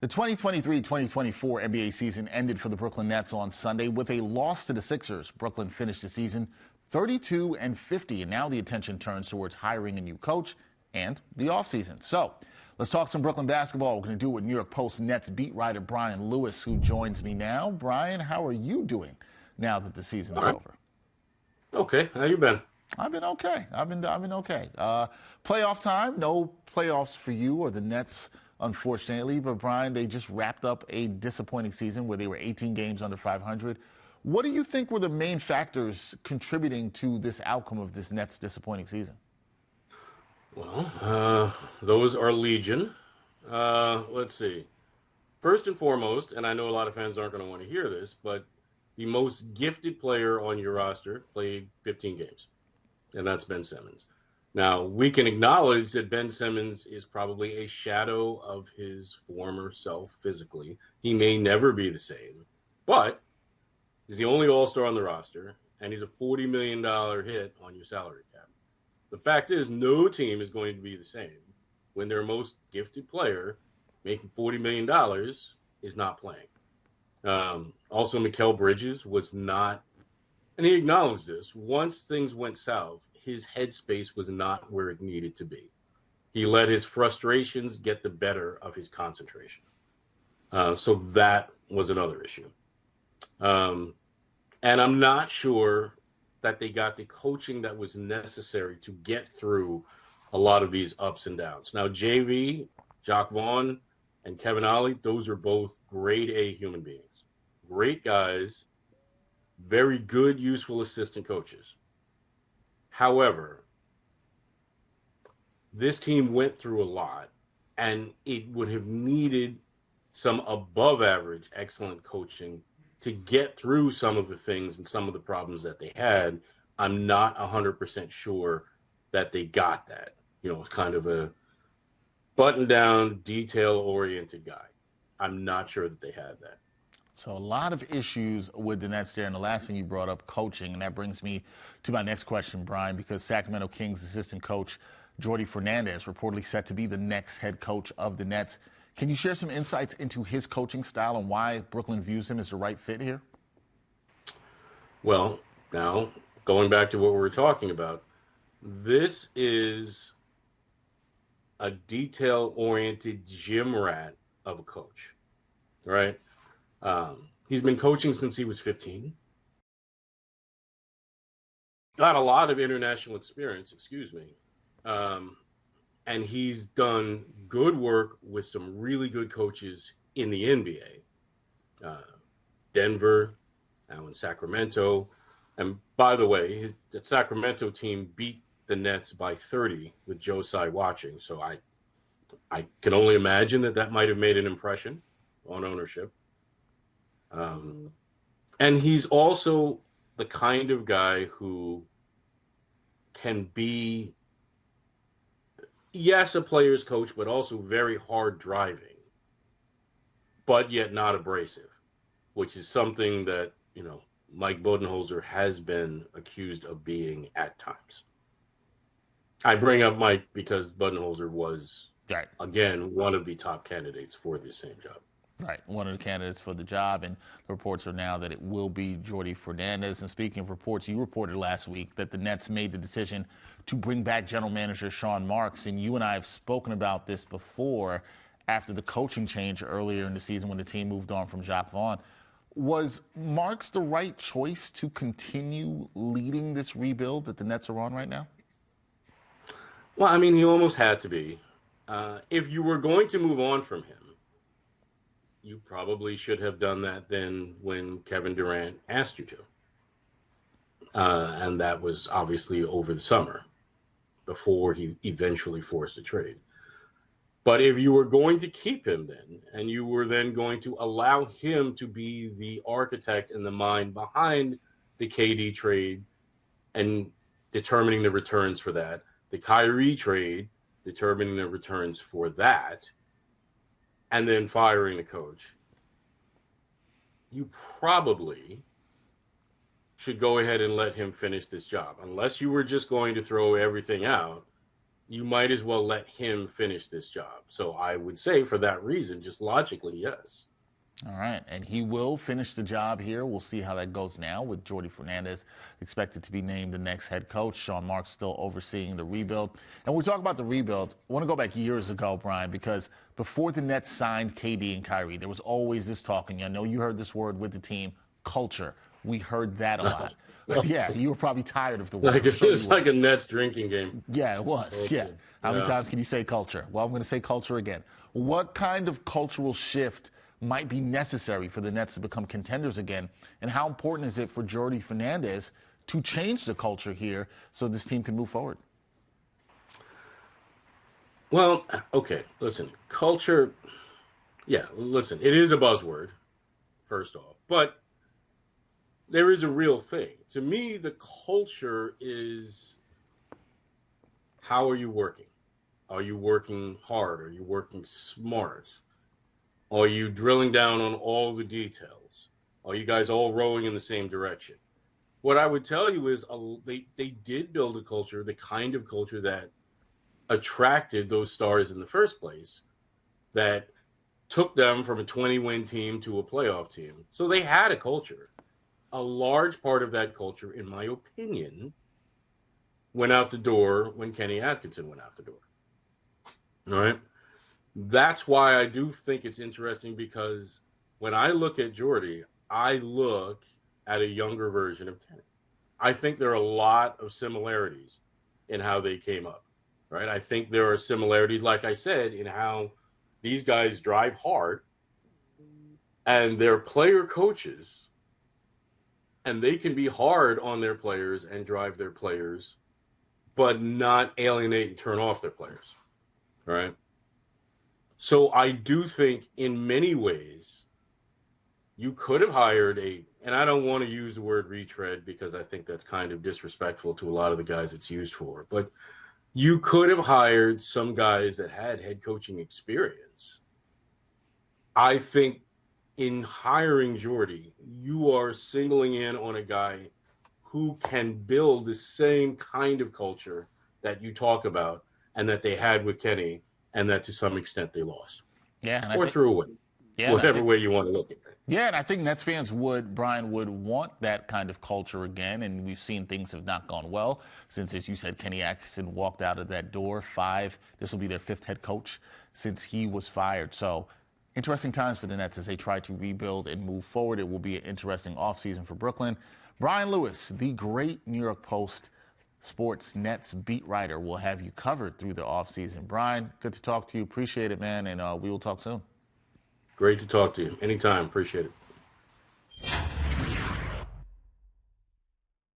The 2023-2024 NBA season ended for the Brooklyn Nets on Sunday with a loss to the Sixers. Brooklyn finished the season 32-50, and now the attention turns towards hiring a new coach and the offseason. So let's talk some Brooklyn basketball. We're going to do it with New York Post Nets beat writer Brian Lewis, who joins me now. Brian, how are you doing now that the season is over? Okay, how you been? I've been okay. I've been okay. Playoff time. No playoffs for you or the Nets, unfortunately. But Brian, they just wrapped up a disappointing season where they were 18 games under 500. What do you think were the main factors contributing to this outcome of this Nets disappointing season? Those are legion. Let's see. First and foremost, and I know a lot of fans aren't going to want to hear this, but the most gifted player on your roster played 15 games, and that's Ben Simmons. Now, we can acknowledge that Ben Simmons is probably a shadow of his former self physically. He may never be the same, but he's the only All-Star on the roster, and he's a $40 million hit on your salary cap. The fact is, no team is going to be the same when their most gifted player making $40 million is not playing. Also, Mikal Bridges was not, and he acknowledged this, once things went south, his headspace was not where it needed to be. He let his frustrations get the better of his concentration. So that was another issue. And I'm not sure that they got the coaching that was necessary to get through a lot of these ups and downs. Now, JV, Jacques Vaughn, and Kevin Ollie, those are both grade A human beings. Great guys, very good, useful assistant coaches. However, this team went through a lot, and it would have needed some above average excellent coaching to get through some of the things and some of the problems that they had. I'm not 100% sure that they got that. It's kind of a button down, detail oriented guy. I'm not sure that they had that. So a lot of issues with the Nets there, and the last thing you brought up, coaching, and that brings me to my next question, Brian, because Sacramento Kings assistant coach Jordi Fernández reportedly set to be the next head coach of the Nets. Can you share some insights into his coaching style and why Brooklyn views him as the right fit here? Well, now, going back to what we were talking about, this is a detail-oriented gym rat of a coach, right? He's been coaching since he was 15. Got a lot of international experience, and he's done good work with some really good coaches in the NBA. Denver, now in Sacramento. And by the way, the Sacramento team beat the Nets by 30 with Joe Tsai watching. So I can only imagine that might have made an impression on ownership. And he's also the kind of guy who can be, yes, a player's coach, but also very hard driving, but yet not abrasive, which is something that, Mike Budenholzer has been accused of being at times. I bring up Mike because Budenholzer was, Right. again, one of the top candidates for this same job. Right, one of the candidates for the job, and the reports are now that it will be Jordi Fernández. And speaking of reports, you reported last week that the Nets made the decision to bring back general manager Sean Marks, and you and I have spoken about this before after the coaching change earlier in the season when the team moved on from Jacques Vaughn. Was Marks the right choice to continue leading this rebuild that the Nets are on right now? Well, I mean, he almost had to be. If you were going to move on from him, you probably should have done that then when Kevin Durant asked you to. And that was obviously over the summer before he eventually forced a trade. But if you were going to keep him then, and you were then going to allow him to be the architect and the mind behind the KD trade and determining the returns for that, the Kyrie trade, determining the returns for that, and then firing the coach, you probably should go ahead and let him finish this job. Unless you were just going to throw everything out, you might as well let him finish this job. So I would say for that reason, just logically, yes. All right, and he will finish the job here. We'll see how that goes now with Jordi Fernández expected to be named the next head coach. Sean Marks still overseeing the rebuild. And when we talk about the rebuild, I want to go back years ago, Brian, because before the Nets signed KD and Kyrie, there was always this talk, and I know you heard this word with the team, culture. We heard that a lot. Yeah, you were probably tired of the word. It's like a Nets drinking game. Yeah, it was. Culture. Yeah. How many times can you say culture? Well, I'm going to say culture again. What kind of cultural shift might be necessary for the Nets to become contenders again? And how important is it for Jordi Fernández to change the culture here so this team can move forward? Well, okay, listen, culture, yeah, listen, it is a buzzword, first off, but there is a real thing. To me, the culture is, how are you working? Are you working hard? Are you working smart? Are you drilling down on all the details? Are you guys all rowing in the same direction? What I would tell you is they did build a culture, the kind of culture that attracted those stars in the first place, that took them from a 20-win team to a playoff team. So they had a culture. A large part of that culture, in my opinion, went out the door when Kenny Atkinson went out the door. All right? That's why I do think it's interesting, because when I look at Jordi, I look at a younger version of Kenny. I think there are a lot of similarities in how they came up, right? I think there are similarities, like I said, in how these guys drive hard and they're player coaches, and they can be hard on their players and drive their players, but not alienate and turn off their players, right? So I do think in many ways you could have hired and I don't want to use the word retread because I think that's kind of disrespectful to a lot of the guys it's used for, but you could have hired some guys that had head coaching experience. I think in hiring Jordi, you are singling in on a guy who can build the same kind of culture that you talk about and that they had with Kenny, and that to some extent they lost. Yeah. Or threw away. Yeah, whatever way you want to look at it. Yeah, and I think Nets fans Brian, would want that kind of culture again, and we've seen things have not gone well since, as you said, Kenny Atkinson walked out of that door. This will be their 5th head coach since he was fired. So interesting times for the Nets as they try to rebuild and move forward. It will be an interesting offseason for Brooklyn. Brian Lewis, the great New York Post sports Nets beat writer, will have you covered through the offseason. Brian, good to talk to you. Appreciate it, man, and we will talk soon. Great to talk to you. Anytime. Appreciate it.